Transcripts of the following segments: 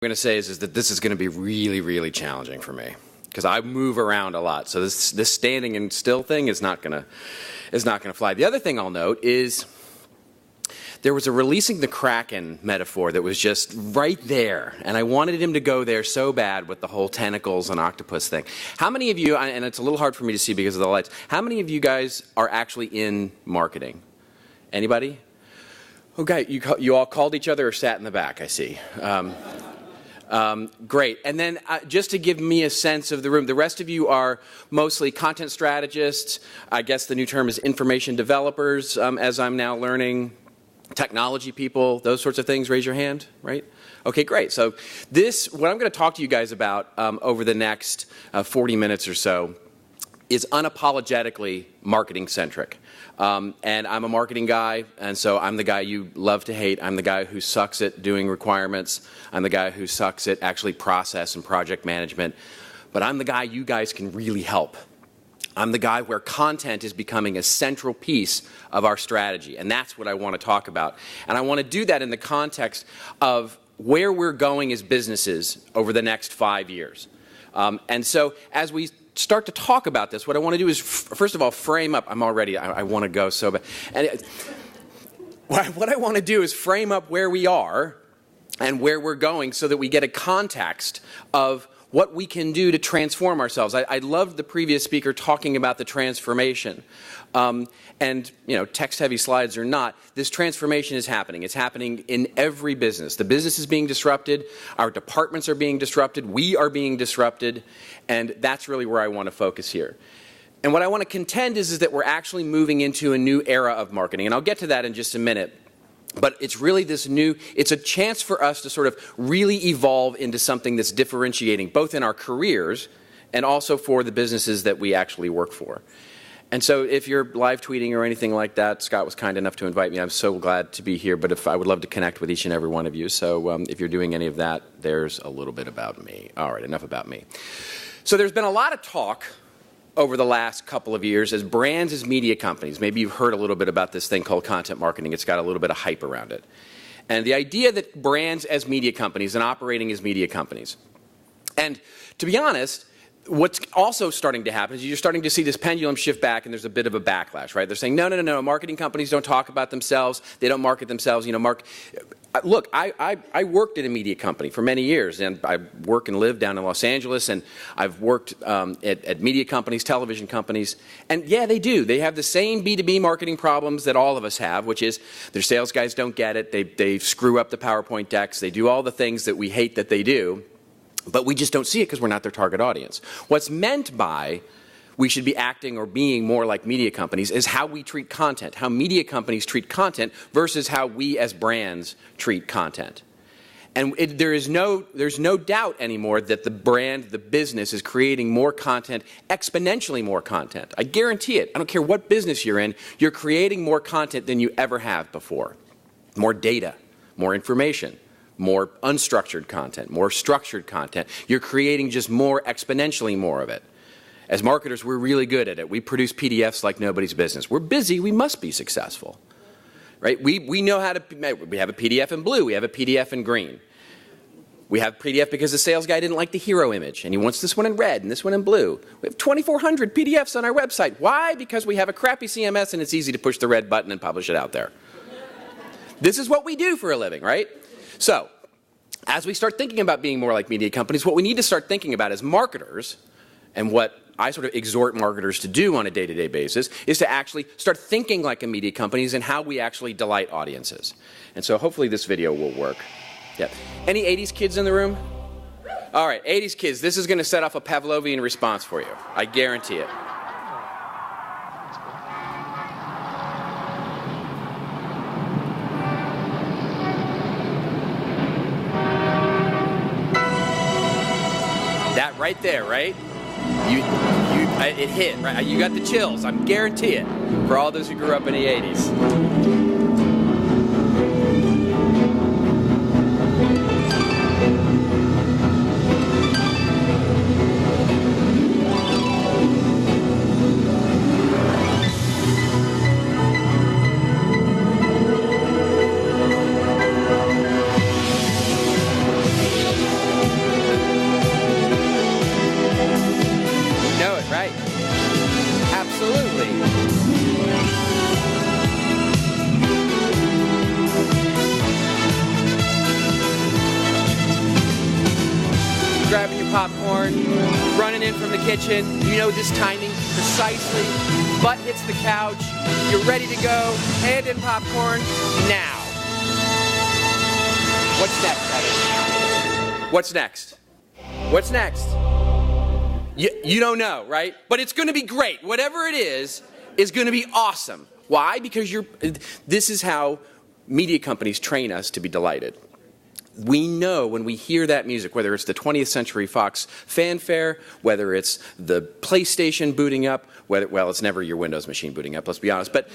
going to say is that this is going to be really, really challenging for me because I move around a lot. So this standing and still thing is not going to fly. The other thing I'll note is there was a releasing the Kraken metaphor that was just right there, and I wanted him to go there so bad with the whole tentacles and octopus thing. How many of you, and it's a little hard for me to see because of the lights, how many of you guys are actually in marketing? Anybody? Okay, you all called each other or sat in the back, I see. Great. And then just to give me a sense of the room, the rest of you are mostly content strategists. I guess the new term is information developers, as I'm now learning. Technology people, those sorts of things, raise your hand, right? Okay, great. So what I'm going to talk to you guys about over the next 40 minutes or so is unapologetically marketing-centric. And I'm a marketing guy, and so I'm the guy you love to hate. I'm the guy who sucks at doing requirements. I'm the guy who sucks at actually process and project management. But I'm the guy you guys can really help. I'm the guy where content is becoming a central piece of our strategy, and that's what I want to talk about. And I want to do that in the context of where we're going as businesses over the next 5 years. And so as we start to talk about this, what I want to do is, first of all, frame up. I want to go so bad. And what I want to do is frame up where we are and where we're going so that we get a context of what we can do to transform ourselves. I loved the previous speaker talking about the transformation. And, text-heavy slides or not, this transformation is happening. It's happening in every business. The business is being disrupted. Our departments are being disrupted. We are being disrupted. And that's really where I want to focus here. And what I want to contend is that we're actually moving into a new era of marketing. And I'll get to that in just a minute. But it's really it's a chance for us to sort of really evolve into something that's differentiating, both in our careers and also for the businesses that we actually work for. And so if you're live tweeting or anything like that, Scott was kind enough to invite me. I'm so glad to be here, but I would love to connect with each and every one of you. So if you're doing any of that, there's a little bit about me. All right, enough about me. So there's been a lot of talk over the last couple of years as brands, as media companies. Maybe you've heard a little bit about this thing called content marketing. It's got a little bit of hype around it. And the idea that brands as media companies and operating as media companies. And to be honest, what's also starting to happen is you're starting to see this pendulum shift back, and there's a bit of a backlash, right? They're saying, no, marketing companies don't talk about themselves. They don't market themselves. Look, I worked at a media company for many years, and I work and live down in Los Angeles, and I've worked at media companies, television companies, and yeah, they do. They have the same B2B marketing problems that all of us have, which is their sales guys don't get it. They screw up the PowerPoint decks. They do all the things that we hate that they do, but we just don't see it because we're not their target audience. What's meant by we should be acting or being more like media companies is how we treat content, how media companies treat content versus how we as brands treat content. And there's no doubt anymore that the brand, the business, is creating more content, exponentially more content. I guarantee it. I don't care what business you're in, you're creating more content than you ever have before. More data, more information, more unstructured content, more structured content. You're creating just more, exponentially more of it. As marketers, we're really good at it. We produce PDFs like nobody's business. We're busy. We must be successful, right? We know how to. We have a PDF in blue. We have a PDF in green. We have PDF because the sales guy didn't like the hero image, and he wants this one in red and this one in blue. We have 2,400 PDFs on our website. Why? Because we have a crappy CMS, and it's easy to push the red button and publish it out there. This is what we do for a living, right? So, as we start thinking about being more like media companies, what we need to start thinking about as marketers, and what I sort of exhort marketers to do on a day-to-day basis, is to actually start thinking like a media companies and how we actually delight audiences. And so hopefully this video will work. Yeah. Any 80s kids in the room? All right, 80s kids, this is going to set off a Pavlovian response for you. I guarantee it. That right there, right? It hit, right? You got the chills, I guarantee it, for all those who grew up in the 80s. making popcorn, running in from the kitchen. You know this timing precisely. Butt hits the couch. You're ready to go. Hand in popcorn now. What's next, Evan? What's next? What's next? You don't know, right? But it's going to be great. Whatever it is going to be awesome. Why? Because this is how media companies train us to be delighted. We know when we hear that music, whether it's the 20th Century Fox fanfare, whether it's the PlayStation booting up, well, it's never your Windows machine booting up, let's be honest, but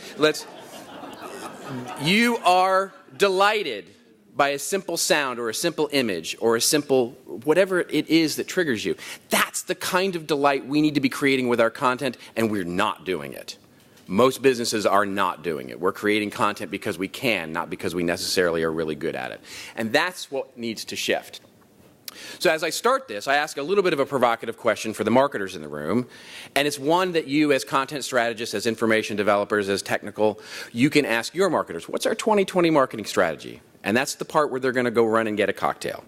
you are delighted by a simple sound or a simple image or a simple whatever it is that triggers you. That's the kind of delight we need to be creating with our content, and we're not doing it. Most businesses are not doing it. We're creating content because we can, not because we necessarily are really good at it. And that's what needs to shift. So as I start this, I ask a little bit of a provocative question for the marketers in the room. And it's one that you as content strategists, as information developers, as technical, you can ask your marketers, what's our 2020 marketing strategy? And that's the part where they're going to go run and get a cocktail.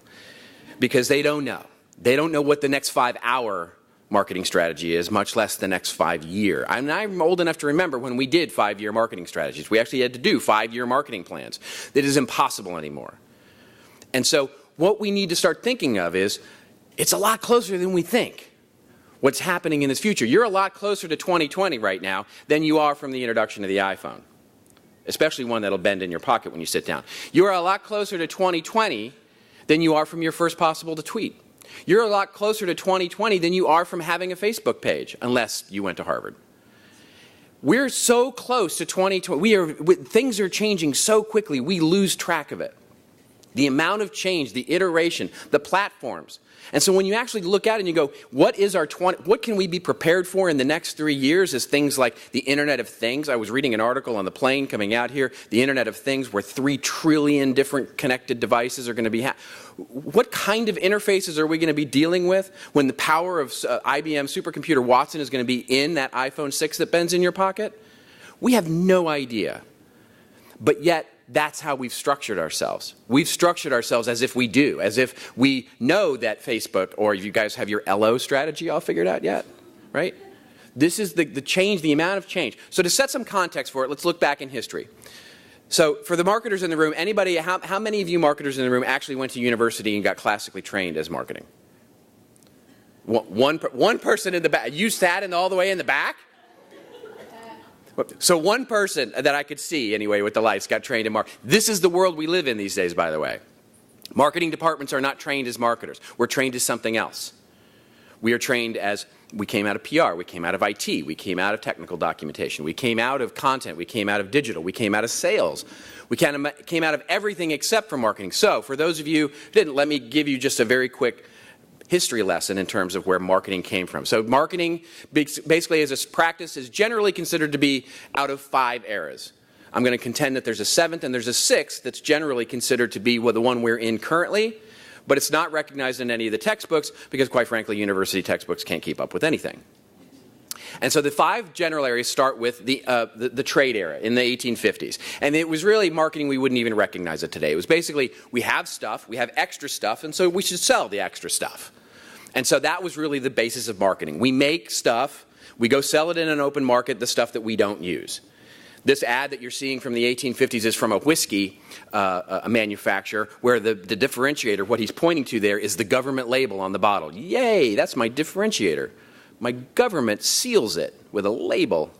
Because they don't know. They don't know what the next 5-hour marketing strategy is, much less the next 5-year. I'm old enough to remember when we did 5-year marketing strategies. We actually had to do 5-year marketing plans. That is impossible anymore. And so what we need to start thinking of is, it's a lot closer than we think. What's happening in this future. You're a lot closer to 2020 right now than you are from the introduction of the iPhone. Especially one that'll bend in your pocket when you sit down. You're a lot closer to 2020 than you are from your first possible to tweet. You're a lot closer to 2020 than you are from having a Facebook page, unless you went to Harvard. We're so close to 2020. Things are changing so quickly, we lose track of it. The amount of change, the iteration, the platforms. And so when you actually look at it and you go, what can we be prepared for in the next 3 years as things like the Internet of Things? I was reading an article on the plane coming out here, the Internet of Things, where 3 trillion different connected devices are going to be. What kind of interfaces are we going to be dealing with when the power of IBM supercomputer Watson is going to be in that iPhone 6 that bends in your pocket? We have no idea. But yet, that's how we've structured ourselves. We've structured ourselves as if we do, as if we know that Facebook, or you guys have your LO strategy all figured out yet, right? This is the change, the amount of change. So to set some context for it, let's look back in history. So for the marketers in the room, anybody, how many of you marketers in the room actually went to university and got classically trained as marketing? One person in the back. You sat all the way in the back? So one person that I could see, anyway, with the lights got trained in marketing. This is the world we live in these days, by the way. Marketing departments are not trained as marketers. We're trained as something else. We are trained as, we came out of PR, we came out of IT, we came out of technical documentation, we came out of content, we came out of digital, we came out of sales. We came out of everything except for marketing. So for those of you who didn't, let me give you just a very quick history lesson in terms of where marketing came from. So marketing, basically as a practice, is generally considered to be out of 5 eras. I'm going to contend that there's a 7th and there's a 6th that's generally considered to be the one we're in currently, but it's not recognized in any of the textbooks because, quite frankly, university textbooks can't keep up with anything. And so the 5 general areas start with the trade era in the 1850s. And it was really marketing we wouldn't even recognize it today. It was basically, we have stuff, we have extra stuff, and so we should sell the extra stuff. And so that was really the basis of marketing. We make stuff, we go sell it in an open market, the stuff that we don't use. This ad that you're seeing from the 1850s is from a whiskey manufacturer, where the differentiator, what he's pointing to there, is the government label on the bottle. Yay, that's my differentiator. My government seals it with a label.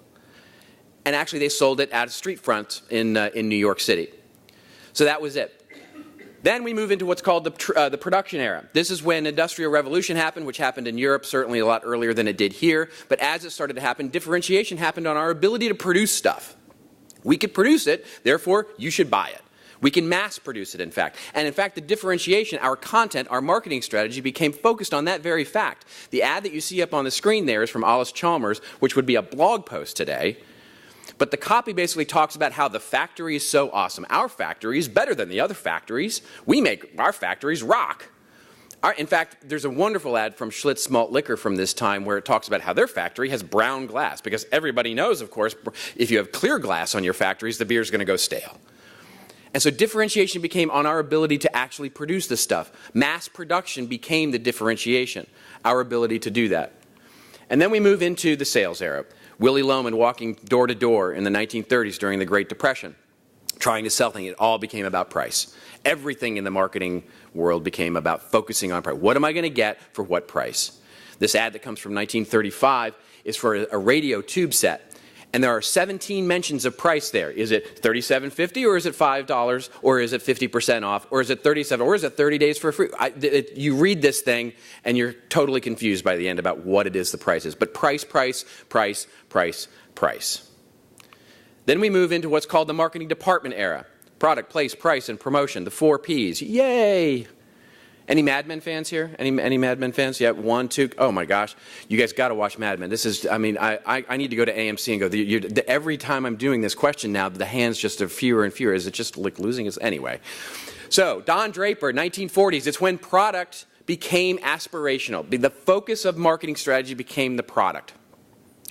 And actually they sold it at a street front in New York City. So that was it. Then we move into what's called the production era. This is when Industrial Revolution happened, which happened in Europe certainly a lot earlier than it did here. But as it started to happen, differentiation happened on our ability to produce stuff. We could produce it, therefore you should buy it. We can mass produce it, in fact. And in fact, the differentiation, our content, our marketing strategy became focused on that very fact. The ad that you see up on the screen there is from Alice Chalmers, which would be a blog post today. But the copy basically talks about how the factory is so awesome. Our factory is better than the other factories. Our factories rock. In fact, there's a wonderful ad from Schlitz Malt Liquor from this time where it talks about how their factory has brown glass. Because everybody knows, of course, if you have clear glass on your factories, the beer's going to go stale. And so differentiation became on our ability to actually produce this stuff. Mass production became the differentiation, our ability to do that. And then we move into the sales era. Willy Loman walking door to door in the 1930s during the Great Depression, trying to sell things. It all became about price. Everything in the marketing world became about focusing on price. What am I going to get for what price? This ad that comes from 1935 is for a radio tube set. And there are 17 mentions of price there. Is it $37.50 or is it $5 or is it 50% off or is it $37 or is it 30 days for free? You read this thing and you're totally confused by the end about what it is the price is. But price, price, price, price, price. Then we move into what's called the marketing department era. Product, place, price, and promotion, the 4 Ps. Yay! Any Mad Men fans here? Any Mad Men fans? Yeah, 1, 2. Oh my gosh, you guys got to watch Mad Men. This is, I mean, I need to go to AMC and go. Every time I'm doing this question now, the hands just are fewer and fewer. Is it just like losing its anyway? So Don Draper, 1940s. It's when product became aspirational. The focus of marketing strategy became the product.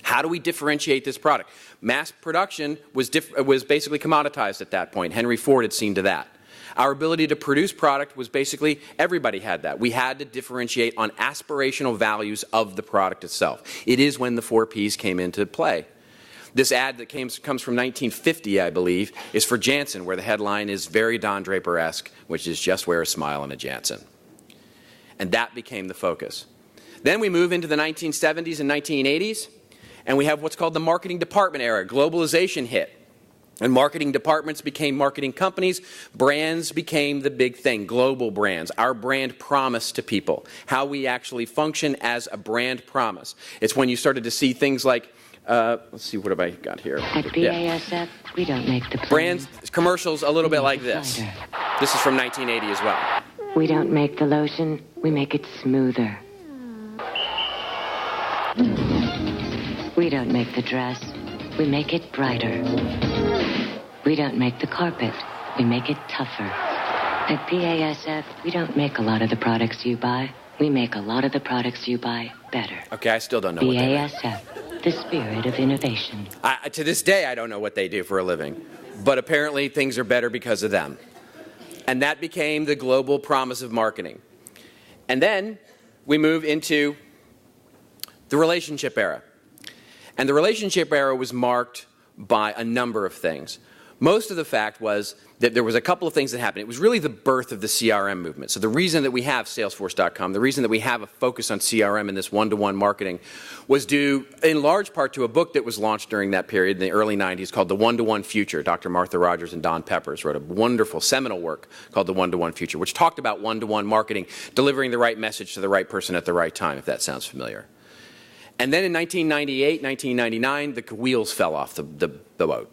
How do we differentiate this product? Mass production was basically commoditized at that point. Henry Ford had seen to that. Our ability to produce product was basically, everybody had that. We had to differentiate on aspirational values of the product itself. It is when the 4 Ps came into play. This ad that comes from 1950, I believe, is for Janssen, where the headline is very Don Draper-esque, which is just wear a smile and a Janssen. And that became the focus. Then we move into the 1970s and 1980s, and we have what's called the marketing department era. Globalization hit. And marketing departments became marketing companies. Brands became the big thing, global brands, our brand promise to people, how we actually function as a brand promise. It's when you started to see things like, let's see, what have I got here? At BASF, we don't make the brands, commercials a little bit like this. This is from 1980 as well. We don't make the lotion, we make it smoother. We don't make the dress, we make it brighter. We don't make the carpet, we make it tougher. At BASF, we don't make a lot of the products you buy. We make a lot of the products you buy better. Okay, I still don't know what they do. BASF, the spirit of innovation. To this day, I don't know what they do for a living. But apparently, things are better because of them. And that became the global promise of marketing. And then we move into the relationship era. And the relationship era was marked by a number of things. Most of the fact was that there was a couple of things that happened. It was really the birth of the CRM movement. So the reason that we have Salesforce.com, the reason that we have a focus on CRM and this one-to-one marketing was due in large part to a book that was launched during that period in the early 90s called The One-to-One Future. Dr. Martha Rogers and Don Peppers wrote a wonderful seminal work called The One-to-One Future, which talked about one-to-one marketing, delivering the right message to the right person at the right time, if that sounds familiar. And then in 1998, 1999, the wheels fell off the boat.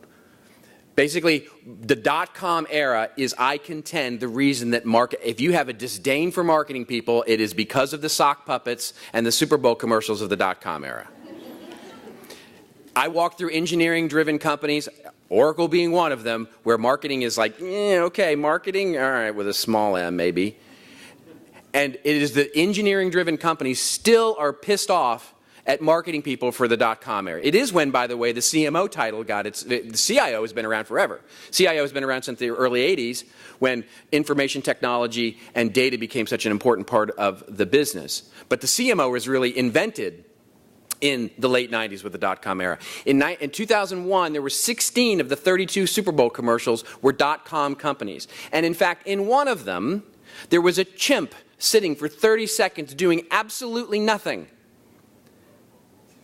Basically, the dot-com era is, I contend, the reason that if you have a disdain for marketing people, it is because of the sock puppets and the Super Bowl commercials of the dot-com era. I walk through engineering-driven companies, Oracle being one of them, where marketing is like, okay, marketing, all right, with a small m maybe. And it is the engineering-driven companies still are pissed off at marketing people for the dot-com era. It is when, by the way, the CMO title got its... The CIO has been around forever. CIO has been around since the early 80s when information technology and data became such an important part of the business. But the CMO was really invented in the late 90s with the dot-com era. In 2001, there were 16 of the 32 Super Bowl commercials were dot-com companies. And in fact, in one of them, there was a chimp sitting for 30 seconds doing absolutely nothing.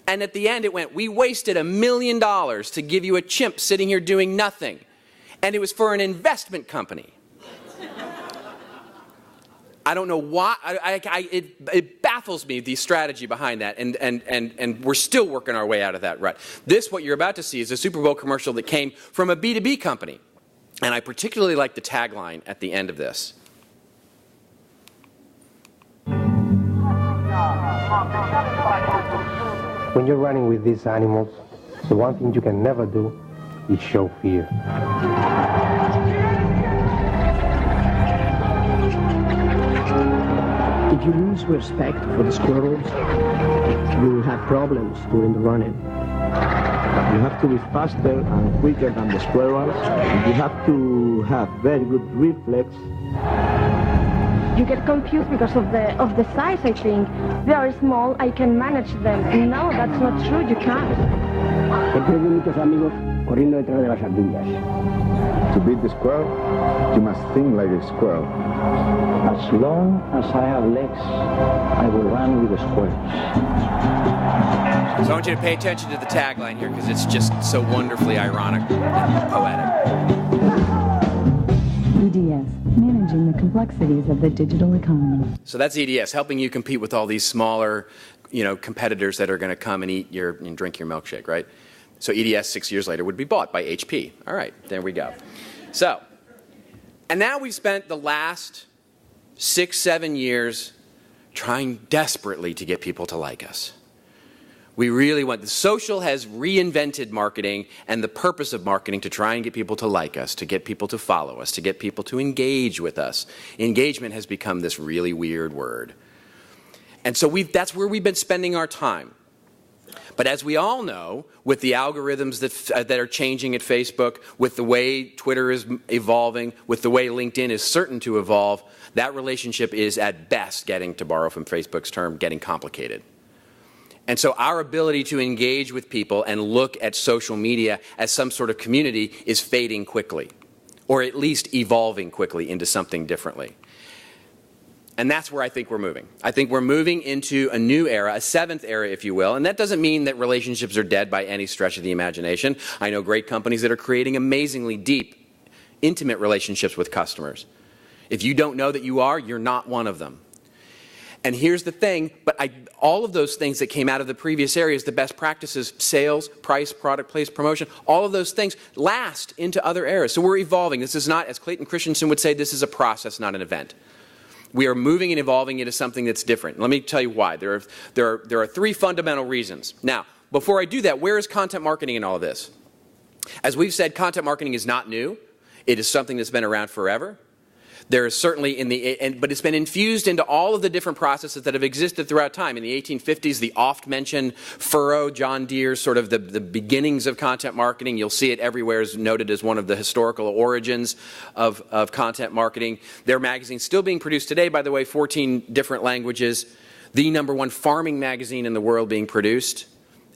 And at the end it went, we wasted $1 million to give you a chimp sitting here doing nothing. And it was for an investment company. I don't know why, it baffles me, the strategy behind that, and we're still working our way out of that rut. This, what you're about to see, is a Super Bowl commercial that came from a B2B company. And I particularly like the tagline at the end of this. When you're running with these animals, the one thing you can never do is show fear. If you lose respect for the squirrels, you will have problems during the running. You have to be faster and quicker than the squirrels. You have to have very good reflex. You get confused because of the size, I think. They are small, I can manage them. No, that's not true, you can't. muchos amigos corriendo detrás de las ardillas. To beat the squirrel, you must think like a squirrel. As long as I have legs, I will run with the squirrels. So I want you to pay attention to the tagline here because it's just so wonderfully ironic and poetic. EDS, managing the complexities of the digital economy. So that's EDS, helping you compete with all these smaller, competitors that are going to come and eat and drink your milkshake, right? So EDS 6 years later would be bought by HP. All right, there we go. So, and now we've spent the last 6-7 years trying desperately to get people to like us. We really want, the social has reinvented marketing and the purpose of marketing to try and get people to like us, to get people to follow us, to get people to engage with us. Engagement has become this really weird word. And so that's where we've been spending our time. But as we all know, with the algorithms that are changing at Facebook, with the way Twitter is evolving, with the way LinkedIn is certain to evolve, that relationship is at best getting, to borrow from Facebook's term, getting complicated. And so our ability to engage with people and look at social media as some sort of community is fading quickly, or at least evolving quickly into something differently. And that's where I think we're moving. I think we're moving into a new era, a seventh era, if you will. And that doesn't mean that relationships are dead by any stretch of the imagination. I know great companies that are creating amazingly deep, intimate relationships with customers. If you don't know that you are, you're not one of them. And here's the thing, but all of those things that came out of the previous areas, the best practices, sales, price, product, place, promotion, all of those things last into other eras. So we're evolving. This is not, as Clayton Christensen would say, this is a process, not an event. We are moving and evolving into something that's different. Let me tell you why. There are three fundamental reasons. Now, before I do that, where is content marketing in all of this? As we've said, content marketing is not new. It is something that's been around forever. There is certainly but it's been infused into all of the different processes that have existed throughout time. In the 1850s, the oft-mentioned Furrow, John Deere, sort of the beginnings of content marketing. You'll see it everywhere as noted as one of the historical origins of content marketing. Their magazine still being produced today, by the way, 14 different languages. The #1 farming magazine in the world being produced,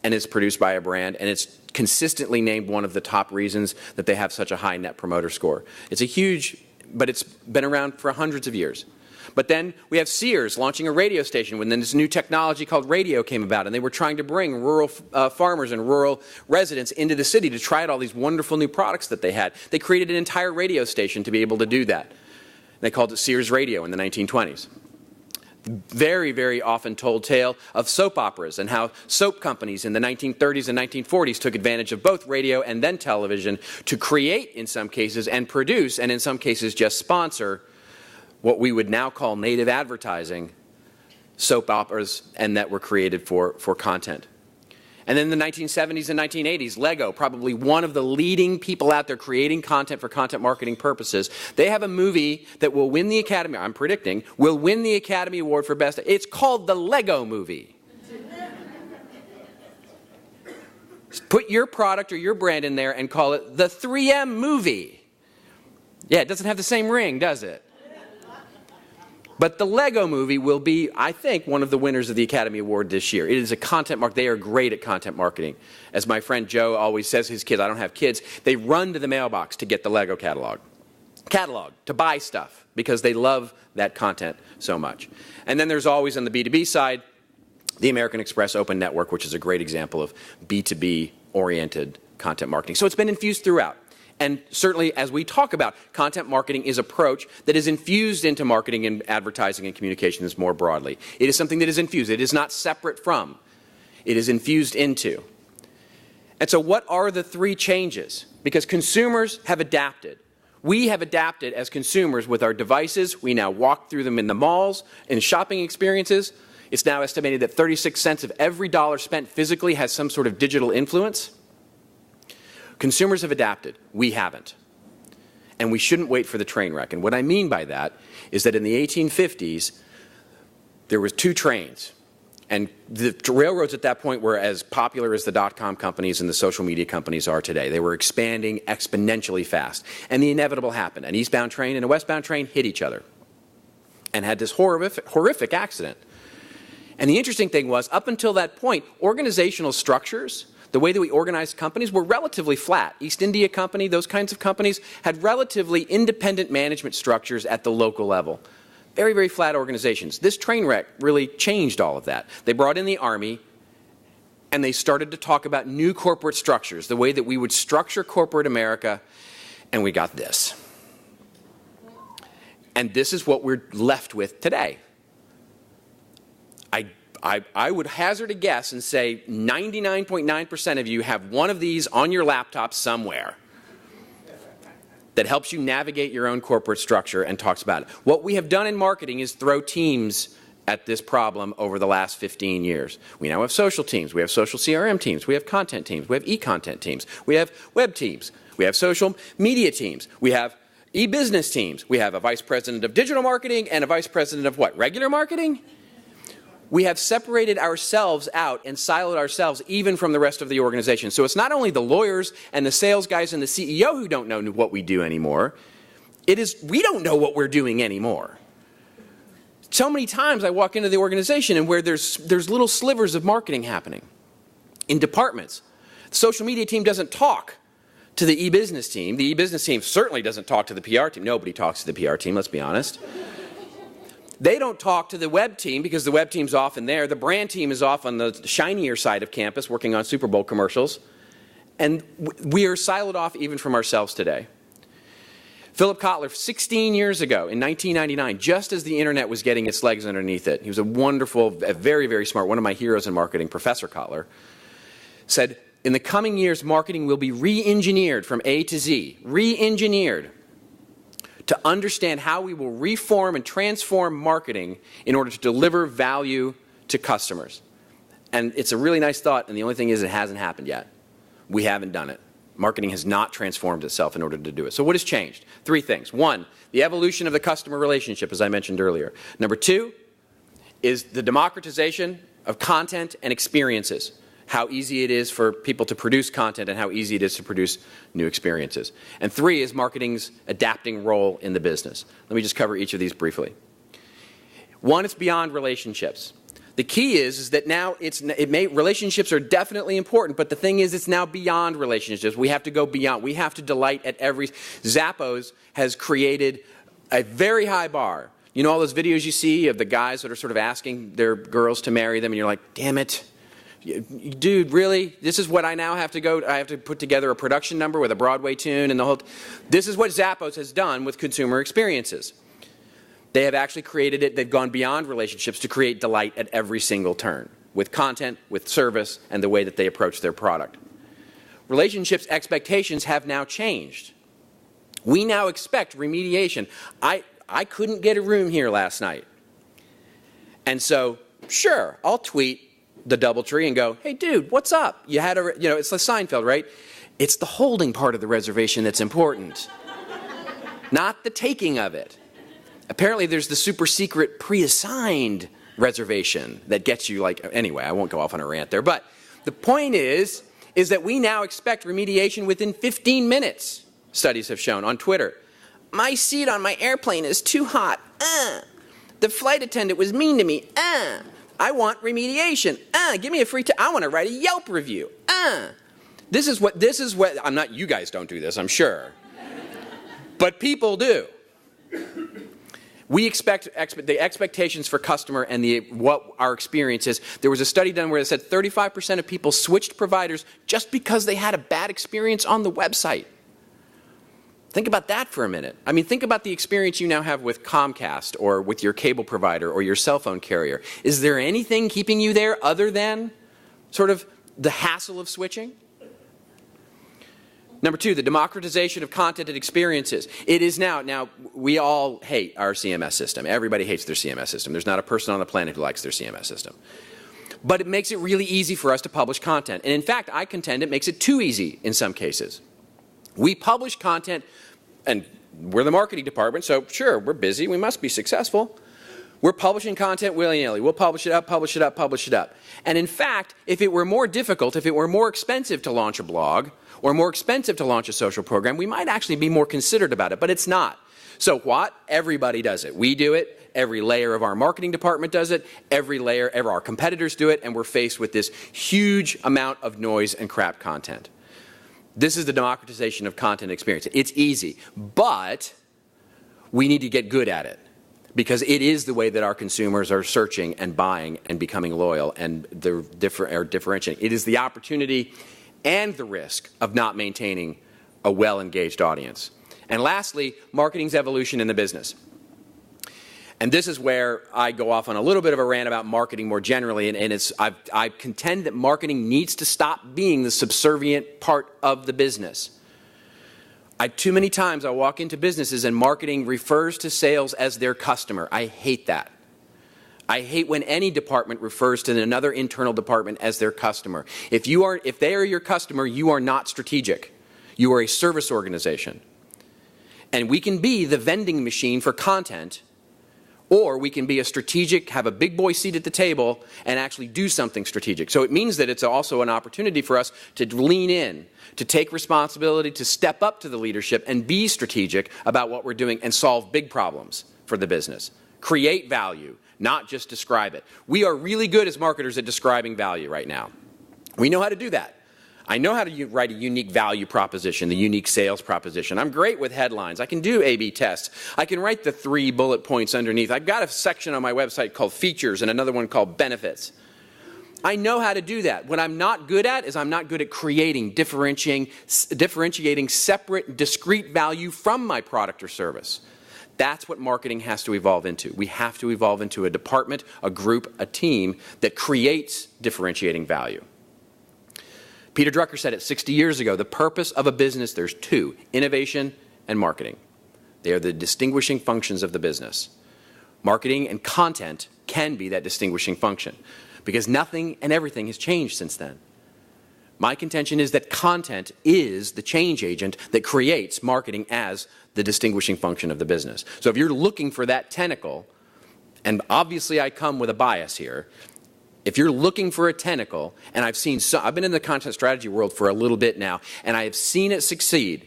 and it's produced by a brand, and it's consistently named one of the top reasons that they have such a high net promoter score. It's a huge, but it's been around for hundreds of years. But then we have Sears launching a radio station when then this new technology called radio came about, and they were trying to bring rural farmers and rural residents into the city to try out all these wonderful new products that they had. They created an entire radio station to be able to do that. They called it Sears Radio in the 1920s. Very, very often told tale of soap operas and how soap companies in the 1930s and 1940s took advantage of both radio and then television to create, in some cases, and produce, and in some cases just sponsor, what we would now call native advertising, soap operas, and that were created for content. And then in the 1970s and 1980s, Lego, probably one of the leading people out there creating content for content marketing purposes, they have a movie that will win the Academy, I'm predicting, will win the Academy Award for Best. It's called the Lego Movie. Put your product or your brand in there and call it the 3M Movie. Yeah, it doesn't have the same ring, does it? But the Lego Movie will be, I think, one of the winners of the Academy Award this year. It is a content they are great at content marketing. As my friend Joe always says, his kids, I don't have kids, they run to the mailbox to get the Lego catalog, to buy stuff, because they love that content so much. And then there's always, on the B2B side, the American Express Open Network, which is a great example of B2B-oriented content marketing. So it's been infused throughout. And certainly, as we talk about, content marketing is an approach that is infused into marketing and advertising and communications more broadly. It is something that is infused. It is not separate from. It is infused into. And so what are the three changes? Because consumers have adapted. We have adapted as consumers with our devices. We now walk through them in the malls, in shopping experiences. It's now estimated that 36 cents of every dollar spent physically has some sort of digital influence. Consumers have adapted. We haven't. And we shouldn't wait for the train wreck. And what I mean by that is that in the 1850s, there was two trains. And the railroads at that point were as popular as the dot-com companies and the social media companies are today. They were expanding exponentially fast. And the inevitable happened. An eastbound train and a westbound train hit each other and had this horrific accident. And the interesting thing was, up until that point, organizational structures, the way that we organized companies, were relatively flat. East India Company, those kinds of companies, had relatively independent management structures at the local level. Very, very flat organizations. This train wreck really changed all of that. They brought in the Army, and they started to talk about new corporate structures, the way that we would structure corporate America, and we got this. And this is what we're left with today. I would hazard a guess and say 99.9% of you have one of these on your laptop somewhere that helps you navigate your own corporate structure and talks about it. What we have done in marketing is throw teams at this problem over the last 15 years. We now have social teams. We have social CRM teams. We have content teams. We have e-content teams. We have web teams. We have social media teams. We have e-business teams. We have a vice president of digital marketing and a vice president of what? Regular marketing? We have separated ourselves out and siloed ourselves even from the rest of the organization. So it's not only the lawyers and the sales guys and the CEO who don't know what we do anymore. It is we don't know what we're doing anymore. So many times I walk into the organization and where there's little slivers of marketing happening in departments. The social media team doesn't talk to the e-business team. The e-business team certainly doesn't talk to the PR team. Nobody talks to the PR team, let's be honest. They don't talk to the web team because the web team's often there. The brand team is off on the shinier side of campus working on Super Bowl commercials. And we are siloed off even from ourselves today. Philip Kotler, 16 years ago in 1999, just as the internet was getting its legs underneath it, he was a wonderful, very, very smart, one of my heroes in marketing, Professor Kotler, said, in the coming years, marketing will be re-engineered from A to Z, re-engineered, to understand how we will reform and transform marketing in order to deliver value to customers. And it's a really nice thought, and the only thing is it hasn't happened yet. We haven't done it. Marketing has not transformed itself in order to do it. So what has changed? 3 things. 1, the evolution of the customer relationship, as I mentioned earlier. Number 2 is the democratization of content and experiences. How easy it is for people to produce content and how easy it is to produce new experiences. And 3 is marketing's adapting role in the business. Let me just cover each of these briefly. 1, it's beyond relationships. The key is that now relationships are definitely important, but the thing is it's now beyond relationships. We have to go beyond. We have to delight at every. Zappos has created a very high bar. You know all those videos you see of the guys that are sort of asking their girls to marry them, and you're like, damn it. Dude, really? This is what I now have to go. I have to put together a production number with a Broadway tune and the whole. This is what Zappos has done with consumer experiences. They have actually created it. They've gone beyond relationships to create delight at every single turn with content, with service, and the way that they approach their product. Relationships expectations have now changed. We now expect remediation. I couldn't get a room here last night. And so, sure, I'll tweet the DoubleTree and go, hey dude, what's up? You had a, it's the Seinfeld, right? It's the holding part of the reservation that's important, not the taking of it. Apparently there's the super secret pre-assigned reservation that gets you anyway, I won't go off on a rant there, but the point is that we now expect remediation within 15 minutes, studies have shown on Twitter. My seat on my airplane is too hot. The flight attendant was mean to me. I want remediation. Give me a free I want to write a Yelp review. This is what, I'm not, you guys don't do this, I'm sure. But people do. We expect the expectations for customer and what our experience is. There was a study done where it said 35% of people switched providers just because they had a bad experience on the website. Think about that for a minute. I mean, think about the experience you now have with Comcast or with your cable provider or your cell phone carrier. Is there anything keeping you there other than sort of the hassle of switching? Number 2, the democratization of content and experiences. It is now we all hate our CMS system. Everybody hates their CMS system. There's not a person on the planet who likes their CMS system. But it makes it really easy for us to publish content. And in fact, I contend it makes it too easy in some cases. We publish content, and we're the marketing department, so sure, we're busy, we must be successful. We're publishing content willy-nilly. We'll publish it up, publish it up, publish it up. And in fact, if it were more difficult, if it were more expensive to launch a blog or more expensive to launch a social program, we might actually be more considerate about it, but it's not. So what? Everybody does it. We do it. Every layer of our marketing department does it. Every layer of our competitors do it, and we're faced with this huge amount of noise and crap content. This is the democratization of content experience. It's easy, but we need to get good at it, because it is the way that our consumers are searching and buying and becoming loyal and they're differentiating. It is the opportunity and the risk of not maintaining a well-engaged audience. And lastly, marketing's evolution in the business. And this is where I go off on a little bit of a rant about marketing more generally, and I contend that marketing needs to stop being the subservient part of the business. Too many times I walk into businesses and marketing refers to sales as their customer. I hate that. I hate when any department refers to another internal department as their customer. If they are your customer, you are not strategic. You are a service organization. And we can be the vending machine for content, or we can be a strategic, have a big boy seat at the table, and actually do something strategic. So it means that it's also an opportunity for us to lean in, to take responsibility, to step up to the leadership and be strategic about what we're doing and solve big problems for the business. Create value, not just describe it. We are really good as marketers at describing value right now. We know how to do that. I know how to write a unique value proposition, the unique sales proposition. I'm great with headlines. I can do A/B tests. I can write the 3 bullet points underneath. I've got a section on my website called features and another one called benefits. I know how to do that. What I'm not good at is I'm not good at creating, differentiating separate, discrete value from my product or service. That's what marketing has to evolve into. We have to evolve into a department, a group, a team that creates differentiating value. Peter Drucker said it 60 years ago. The purpose of a business, there's 2, innovation and marketing. They are the distinguishing functions of the business. Marketing and content can be that distinguishing function, because nothing and everything has changed since then. My contention is that content is the change agent that creates marketing as the distinguishing function of the business. So if you're looking for that tentacle, and obviously I come with a bias here, if you're looking for a tentacle, and I've been in the content strategy world for a little bit now, and I have seen it succeed,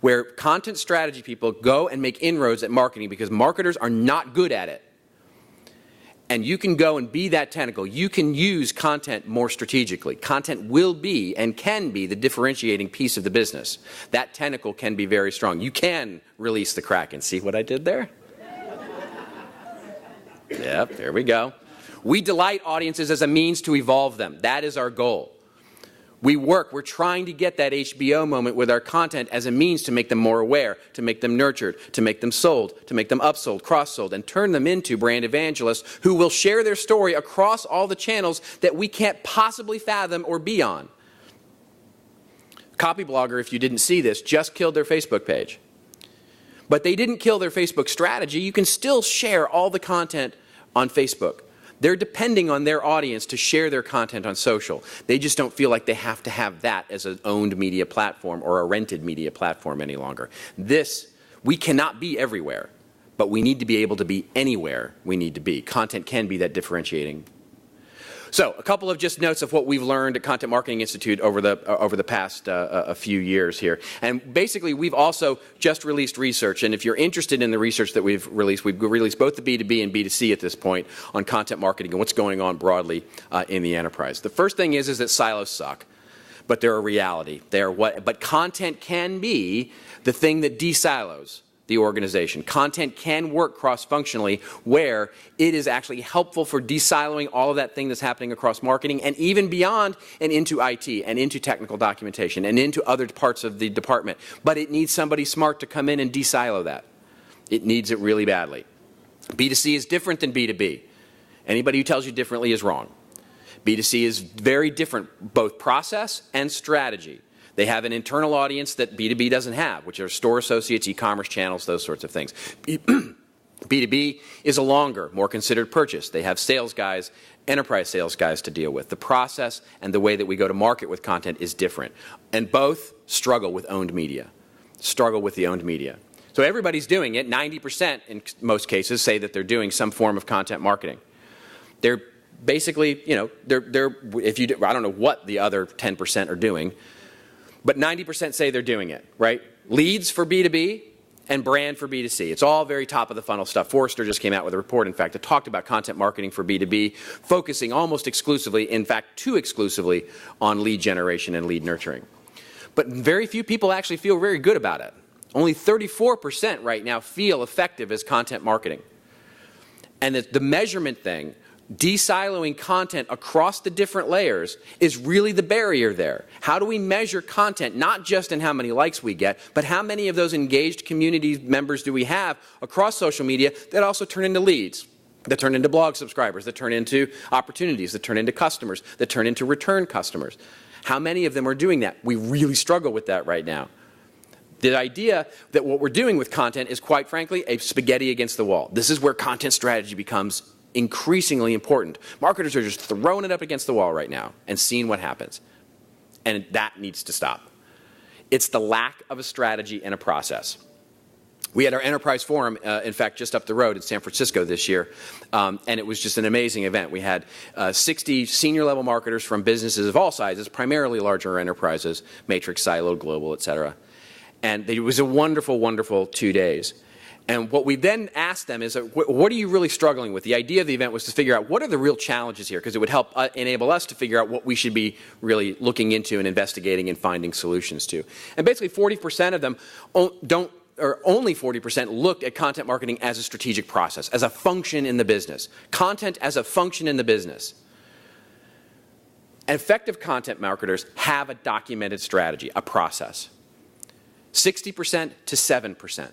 where content strategy people go and make inroads at marketing because marketers are not good at it. And you can go and be that tentacle. You can use content more strategically. Content will be and can be the differentiating piece of the business. That tentacle can be very strong. You can release the Kraken. See what I did there? Yep, there we go. We delight audiences as a means to evolve them. That is our goal. We're trying to get that HBO moment with our content as a means to make them more aware, to make them nurtured, to make them sold, to make them upsold, cross-sold, and turn them into brand evangelists who will share their story across all the channels that we can't possibly fathom or be on. Copyblogger, if you didn't see this, just killed their Facebook page. But they didn't kill their Facebook strategy. You can still share all the content on Facebook. They're depending on their audience to share their content on social. They just don't feel like they have to have that as an owned media platform or a rented media platform any longer. We cannot be everywhere, but we need to be able to be anywhere we need to be. Content can be that differentiating. So a couple of just notes of what we've learned at Content Marketing Institute over the past a few years here. And basically, we've also just released research. And if you're interested in the research that we've released both the B2B and B2C at this point on content marketing and what's going on broadly in the enterprise. The first thing is that silos suck, but they're a reality. But content can be the thing that de-silos the organization. Content can work cross-functionally where it is actually helpful for de-siloing all of that thing that's happening across marketing and even beyond and into IT and into technical documentation and into other parts of the department. But it needs somebody smart to come in and de-silo that. It needs it really badly. B2C is different than B2B. Anybody who tells you differently is wrong. B2C is very different, both process and strategy. They have an internal audience that B2B doesn't have, which are store associates, e-commerce channels, those sorts of things. B2B is a longer, more considered purchase. They have sales guys, enterprise sales guys to deal with. The process and the way that we go to market with content is different. And both struggle with owned media, struggle with the owned media. So everybody's doing it. 90% in most cases say that they're doing some form of content marketing. They're basically, you know, if you do, I don't know what the other 10% are doing, but 90% say they're doing it, right? Leads for B2B and brand for B2C. It's all very top of the funnel stuff. Forrester just came out with a report, in fact, that talked about content marketing for B2B, focusing almost exclusively, in fact, too exclusively, on lead generation and lead nurturing. But very few people actually feel very good about it. Only 34% right now feel effective as content marketing. And the measurement thing, de-siloing content across the different layers, is really the barrier there. How do we measure content, not just in how many likes we get, but how many of those engaged community members do we have across social media that also turn into leads, that turn into blog subscribers, that turn into opportunities, that turn into customers, that turn into return customers? How many of them are doing that? We really struggle with that right now. The idea that what we're doing with content is, quite frankly, a spaghetti against the wall. This is where content strategy becomes increasingly important. Marketers are just throwing it up against the wall right now and seeing what happens. And that needs to stop. It's the lack of a strategy and a process. We had our enterprise forum, in fact, just up the road in San Francisco this year, and it was just an amazing event. We had 60 senior-level marketers from businesses of all sizes, primarily larger enterprises, matrix, siloed, global, et cetera. And it was a wonderful, wonderful 2 days. And what we then asked them is, what are you really struggling with? The idea of the event was to figure out what are the real challenges here, because it would help enable us to figure out what we should be really looking into and investigating and finding solutions to. And basically 40% of them only 40% looked at content marketing as a strategic process, as a function in the business. Content as a function in the business. Effective content marketers have a documented strategy, a process. 60% to 7%.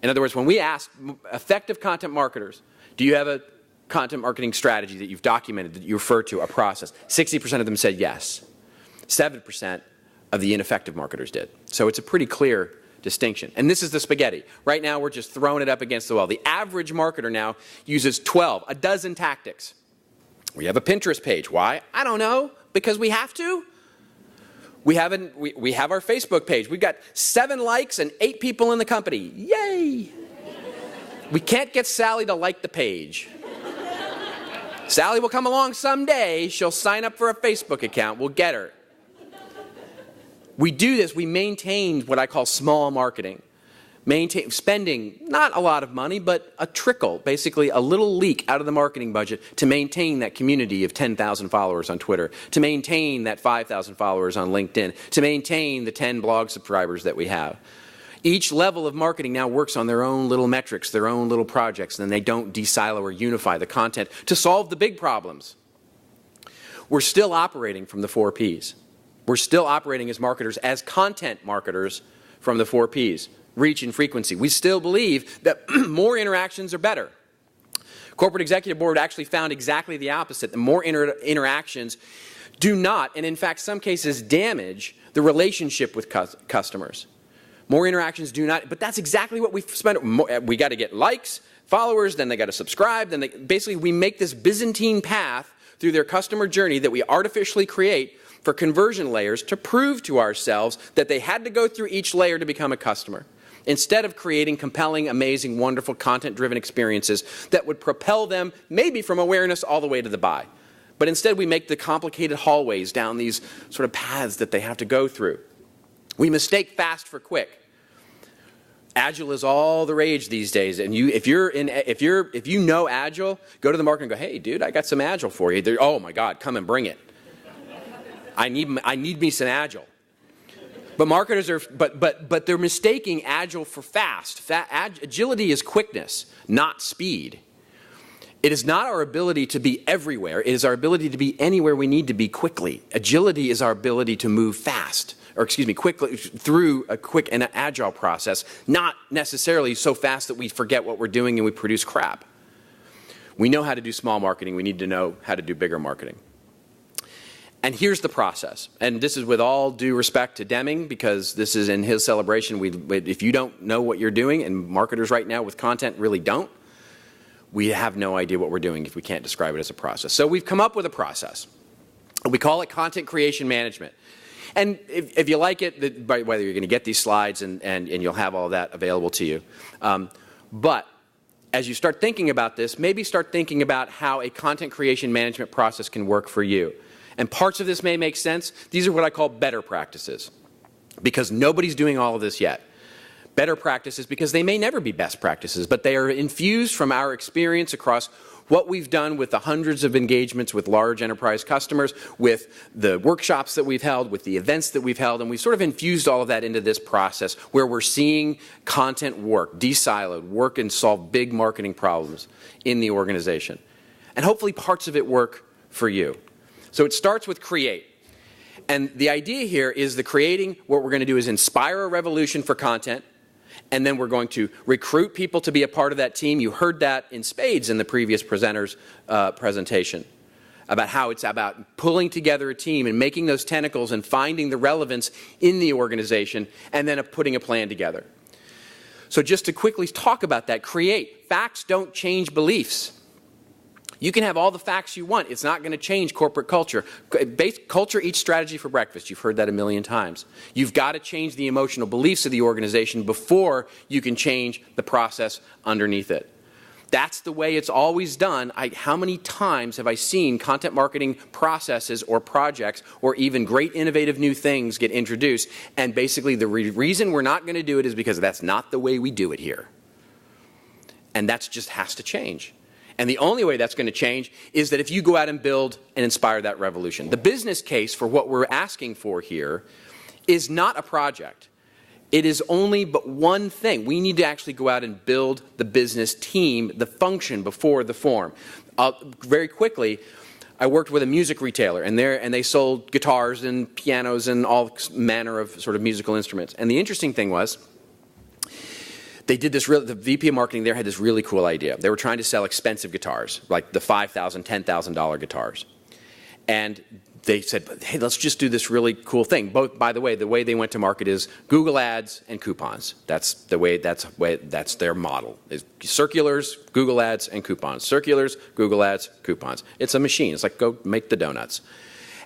In other words, when we asked effective content marketers, do you have a content marketing strategy that you've documented, that you refer to, a process? 60% of them said yes. 7% of the ineffective marketers did. So it's a pretty clear distinction. And this is the spaghetti. Right now, we're just throwing it up against the wall. The average marketer now uses 12 tactics. We have a Pinterest page. Why? I don't know. Because we have to. We have our Facebook page. We've got 7 likes and 8 people in the company. Yay! We can't get Sally to like the page. Sally will come along someday. She'll sign up for a Facebook account. We'll get her. We do this. We maintain what I call small marketing. Spending not a lot of money, but a trickle, basically a little leak out of the marketing budget to maintain that community of 10,000 followers on Twitter, to maintain that 5,000 followers on LinkedIn, to maintain the 10 blog subscribers that we have. Each level of marketing now works on their own little metrics, their own little projects, and they don't de-silo or unify the content to solve the big problems. We're still operating from the 4 Ps. We're still operating as marketers, as content marketers from the 4 Ps. Reach and frequency. We still believe that more interactions are better. Corporate Executive Board actually found exactly the opposite. The more interactions do not, and in fact, some cases damage the relationship with customers. More interactions do not, but that's exactly what we spend. We got to get likes, followers, then they got to subscribe, then basically we make this Byzantine path through their customer journey that we artificially create for conversion layers to prove to ourselves that they had to go through each layer to become a customer, instead of creating compelling, amazing, wonderful, content-driven experiences that would propel them maybe from awareness all the way to the buy. But instead we make the complicated hallways down these sort of paths that they have to go through. We mistake fast for quick. Agile is all the rage these days, and if you know Agile, go to the market and go, hey dude, I got some Agile for you. Oh my God, come and bring it. I need me some Agile. But marketers are, but they're mistaking Agile for fast. Agility is quickness, not speed. It is not our ability to be everywhere. It is our ability to be anywhere we need to be quickly. Agility is our ability to move fast, quickly through a quick and agile process, not necessarily so fast that we forget what we're doing and we produce crap. We know how to do small marketing. We need to know how to do bigger marketing. And here's the process. And this is with all due respect to Deming, because this is in his celebration. If you don't know what you're doing, and marketers right now with content really don't, we have no idea what we're doing if we can't describe it as a process. So we've come up with a process. We call it content creation management. And if you like it, whether you're going to get these slides and you'll have all that available to you. But as you start thinking about this, maybe start thinking about how a content creation management process can work for you. And parts of this may make sense. These are what I call better practices, because nobody's doing all of this yet. Better practices because they may never be best practices, but they are infused from our experience across what we've done with the hundreds of engagements with large enterprise customers, with the workshops that we've held, with the events that we've held, and we've sort of infused all of that into this process where we're seeing content work, de-siloed, work and solve big marketing problems in the organization. And hopefully parts of it work for you. So it starts with create. And the idea here is the creating, what we're going to do is inspire a revolution for content, and then we're going to recruit people to be a part of that team. You heard that in spades in the previous presenter's presentation about how it's about pulling together a team and making those tentacles and finding the relevance in the organization and then putting a plan together. So just to quickly talk about that, create. Facts don't change beliefs. You can have all the facts you want. It's not going to change corporate culture. Culture eats strategy for breakfast. You've heard that a million times. You've got to change the emotional beliefs of the organization before you can change the process underneath it. That's the way it's always done. How many times have I seen content marketing processes or projects or even great innovative new things get introduced, and basically the reason we're not going to do it is because that's not the way we do it here. And that just has to change. And the only way that's going to change is that if you go out and build and inspire that revolution. The business case for what we're asking for here is not a project. It is only but one thing. We need to actually go out and build the business team, the function before the form. Very quickly, I worked with a music retailer, and they sold guitars and pianos and all manner of sort of musical instruments. And the interesting thing was, they did this. The VP of marketing there had this really cool idea. They were trying to sell expensive guitars, like the $5,000, $10,000 guitars. And they said, hey, let's just do this really cool thing. By the way they went to market is Google ads and coupons. That's their model. Is circulars, Google ads, and coupons. Circulars, Google ads, coupons. It's a machine. It's like, go make the donuts.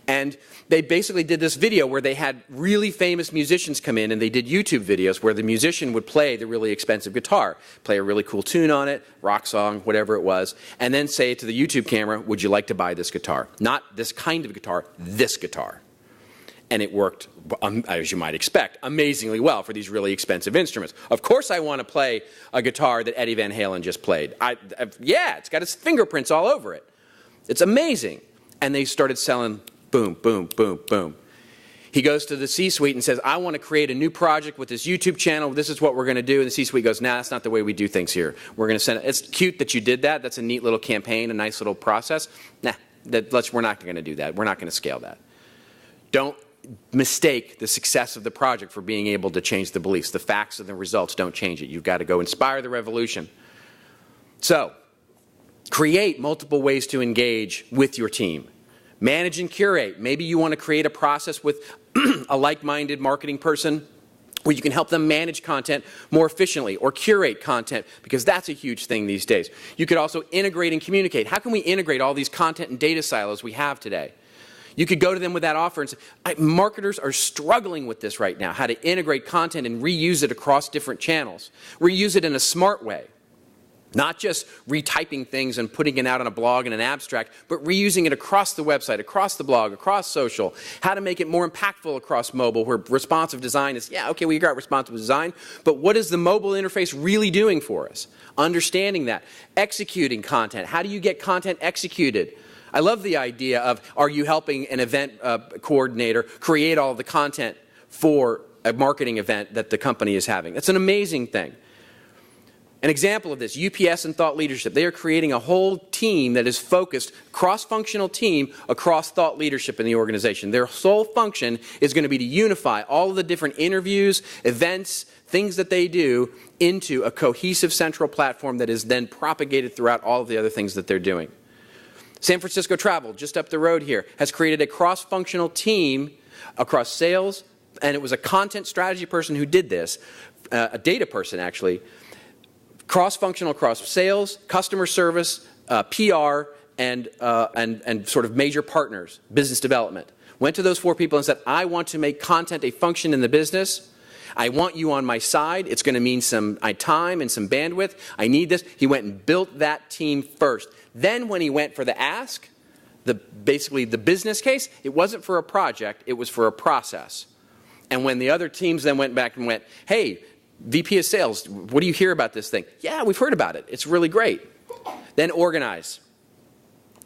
And they basically did this video where they had really famous musicians come in, and they did YouTube videos where the musician would play the really expensive guitar, play a really cool tune on it, rock song, whatever it was, and then say to the YouTube camera, would you like to buy this guitar? Not this kind of guitar, this guitar. And it worked, as you might expect, amazingly well for these really expensive instruments. Of course I want to play a guitar that Eddie Van Halen just played. Yeah, it's got his fingerprints all over it. It's amazing. And they started selling. Boom, boom, boom, boom. He goes to the C-suite and says, I want to create a new project with this YouTube channel. This is what we're going to do. And the C-suite goes, nah, that's not the way we do things here. We're going to send it. It's cute that you did that. That's a neat little campaign, a nice little process. Nah, we're not going to do that. We're not going to scale that. Don't mistake the success of the project for being able to change the beliefs. The facts and the results don't change it. You've got to go inspire the revolution. So, create multiple ways to engage with your team. Manage and curate. Maybe you want to create a process with a like-minded marketing person where you can help them manage content more efficiently or curate content, because that's a huge thing these days. You could also integrate and communicate. How can we integrate all these content and data silos we have today? You could go to them with that offer and say, marketers are struggling with this right now, how to integrate content and reuse it across different channels. Reuse it in a smart way. Not just retyping things and putting it out on a blog in an abstract, but reusing it across the website, across the blog, across social. How to make it more impactful across mobile, where responsive design is, yeah, okay, we got responsive design, but what is the mobile interface really doing for us? Understanding that. Executing content. How do you get content executed? I love the idea of, are you helping an event coordinator create all the content for a marketing event that the company is having? That's an amazing thing. An example of this, UPS and Thought Leadership. They are creating a whole team that is focused, cross-functional team across thought leadership in the organization. Their sole function is going to be to unify all of the different interviews, events, things that they do into a cohesive central platform that is then propagated throughout all of the other things that they're doing. San Francisco Travel, just up the road here, has created a cross-functional team across sales, and it was a content strategy person who did this, a data person actually, cross-functional across sales, customer service, PR, and sort of major partners, business development. Went to those 4 people and said, I want to make content a function in the business. I want you on my side. It's going to mean some time and some bandwidth. I need this. He went and built that team first. Then when he went for the ask, basically the business case, it wasn't for a project, it was for a process. And when the other teams then went back and went, hey, VP of sales, what do you hear about this thing? Yeah, we've heard about it. It's really great. Then organize.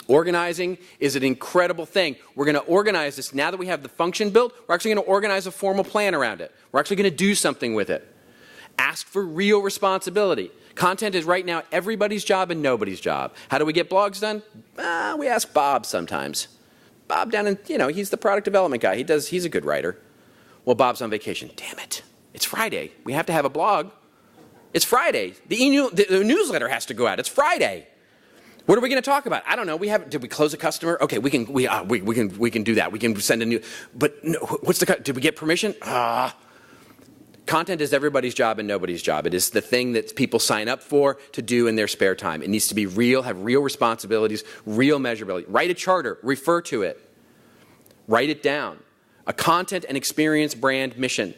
Organizing is an incredible thing. We're going to organize this. Now that we have the function built, we're actually going to organize a formal plan around it. We're actually going to do something with it. Ask for real responsibility. Content is right now everybody's job and nobody's job. How do we get blogs done? We ask Bob sometimes. Bob down in, he's the product development guy. He's a good writer. Well, Bob's on vacation. Damn it. It's Friday. We have to have a blog. It's Friday. The newsletter has to go out. It's Friday. What are we going to talk about? I don't know. Did we close a customer? Okay, we can do that. We can send a new. But no, did we get permission? Content is everybody's job and nobody's job. It is the thing that people sign up for to do in their spare time. It needs to be real, have real responsibilities, real measurability. Write a charter. Refer to it. Write it down. A content and experience brand mission.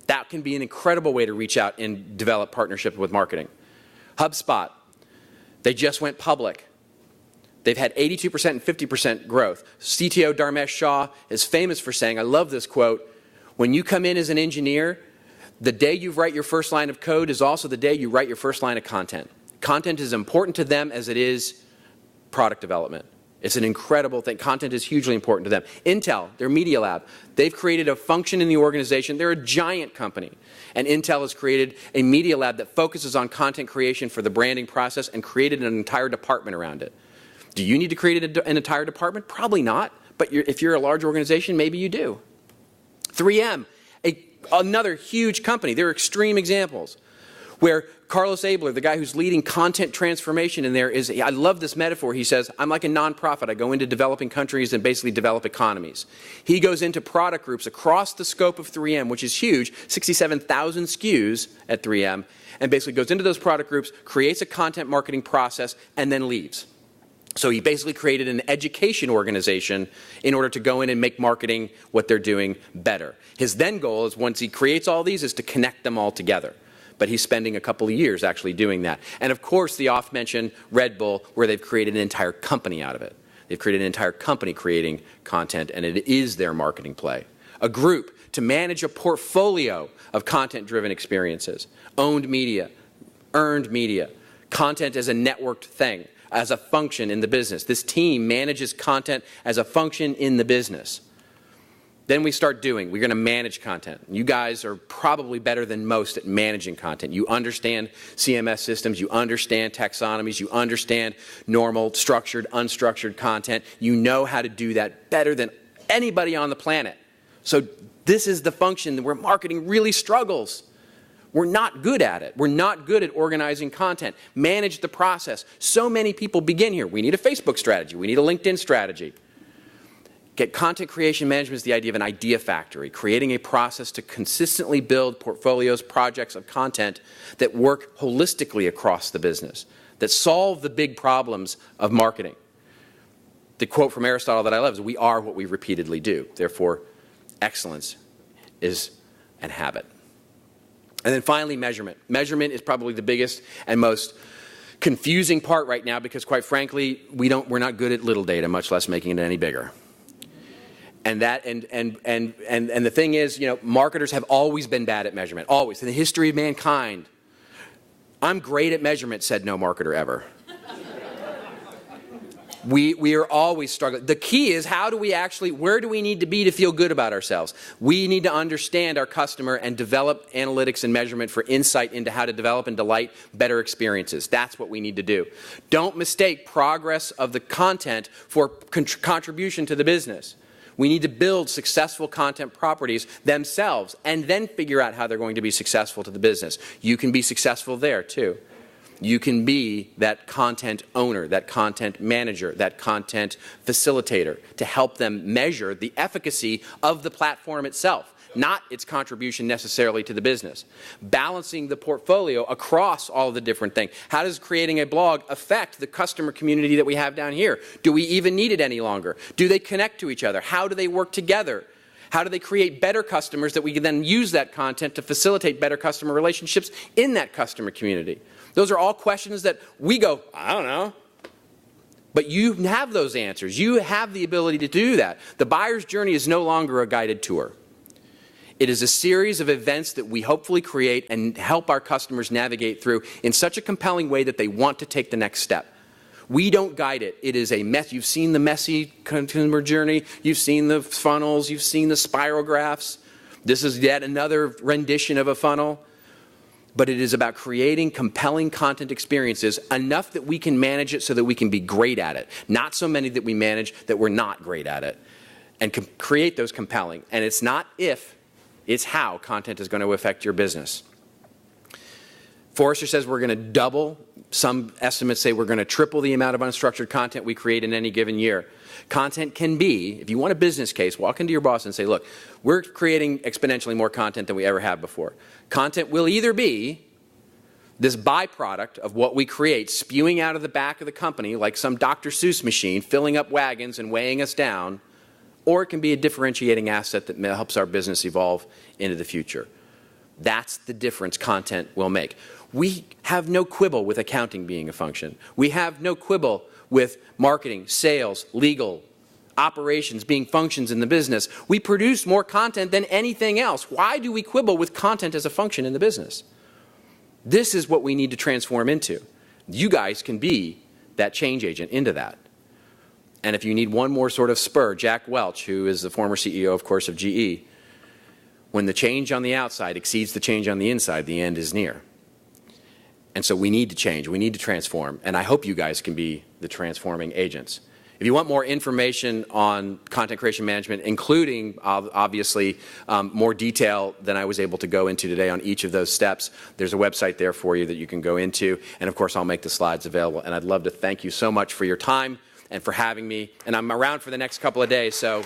That can be an incredible way to reach out and develop partnership with marketing. HubSpot. They just went public. They've had 82% and 50% growth. CTO Dharmesh Shah is famous for saying, I love this quote, when you come in as an engineer, the day you write your first line of code is also the day you write your first line of content. Content is important to them as it is product development. It's an incredible thing. Content is hugely important to them. Intel, their media lab, they've created a function in the organization. They're a giant company. And Intel has created a media lab that focuses on content creation for the branding process and created an entire department around it. Do you need to create an entire department? Probably not. But if you're a large organization, maybe you do. 3M, another huge company. They're extreme examples. Where Carlos Abler, the guy who's leading content transformation in there, I love this metaphor. He says, I'm like a nonprofit. I go into developing countries and basically develop economies. He goes into product groups across the scope of 3M, which is huge, 67,000 SKUs at 3M, and basically goes into those product groups, creates a content marketing process, and then leaves. So he basically created an education organization in order to go in and make marketing what they're doing better. His then goal is, once he creates all these, is to connect them all together. But he's spending a couple of years actually doing that. And of course, the oft-mentioned Red Bull, where they've created an entire company out of it. They've created an entire company creating content, and it is their marketing play. A group to manage a portfolio of content-driven experiences. Owned media, earned media, content as a networked thing, as a function in the business. This team manages content as a function in the business. Then we're going to manage content. You guys are probably better than most at managing content. You understand CMS systems, you understand taxonomies, you understand normal, structured, unstructured content. You know how to do that better than anybody on the planet. So this is the function where marketing really struggles. We're not good at it. We're not good at organizing content. Manage the process. So many people begin here. We need a Facebook strategy. We need a LinkedIn strategy. Content creation management is the idea of an idea factory, creating a process to consistently build portfolios, projects of content that work holistically across the business, that solve the big problems of marketing. The quote from Aristotle that I love is, we are what we repeatedly do. Therefore, excellence is an habit. And then finally, measurement. Measurement is probably the biggest and most confusing part right now because, quite frankly, we're not good at little data, much less making it any bigger. And the thing is, marketers have always been bad at measurement, always. In the history of mankind, I'm great at measurement, said no marketer ever. We are always struggling. The key is, where do we need to be to feel good about ourselves? We need to understand our customer and develop analytics and measurement for insight into how to develop and delight better experiences. That's what we need to do. Don't mistake progress of the content for contribution to the business. We need to build successful content properties themselves and then figure out how they're going to be successful to the business. You can be successful there too. You can be that content owner, that content manager, that content facilitator to help them measure the efficacy of the platform itself. not its contribution necessarily to the business. Balancing the portfolio across all the different things. How does creating a blog affect the customer community that we have down here? Do we even need it any longer? Do they connect to each other? How do they work together? How do they create better customers that we can then use that content to facilitate better customer relationships in that customer community? Those are all questions that we go, I don't know. But you have those answers. You have the ability to do that. The buyer's journey is no longer a guided tour. It is a series of events that we hopefully create and help our customers navigate through in such a compelling way that they want to take the next step. We don't guide it. It is a mess. You've seen the messy consumer journey. You've seen the funnels. You've seen the spiral graphs. This is yet another rendition of a funnel. But it is about creating compelling content experiences, enough that we can manage it so that we can be great at it. Not so many that we manage that we're not great at it. And create those compelling. And it's not if, it's how content is going to affect your business. Forrester says we're going to double. Some estimates say we're going to triple the amount of unstructured content we create in any given year. Content can be, if you want a business case, walk into your boss and say, look, we're creating exponentially more content than we ever have before. Content will either be this byproduct of what we create spewing out of the back of the company like some Dr. Seuss machine filling up wagons and weighing us down, or it can be a differentiating asset that helps our business evolve into the future. That's the difference content will make. We have no quibble with accounting being a function. We have no quibble with marketing, sales, legal, operations being functions in the business. We produce more content than anything else. Why do we quibble with content as a function in the business? This is what we need to transform into. You guys can be that change agent into that. And if you need one more sort of spur, Jack Welch, who is the former CEO, of course, of GE, when the change on the outside exceeds the change on the inside, the end is near. And so we need to change. We need to transform. And I hope you guys can be the transforming agents. If you want more information on content creation management, including obviously more detail than I was able to go into today on each of those steps, there's a website there for you that you can go into. And of course, I'll make the slides available. And I'd love to thank you so much for your time and for having me. And I'm around for the next couple of days. So.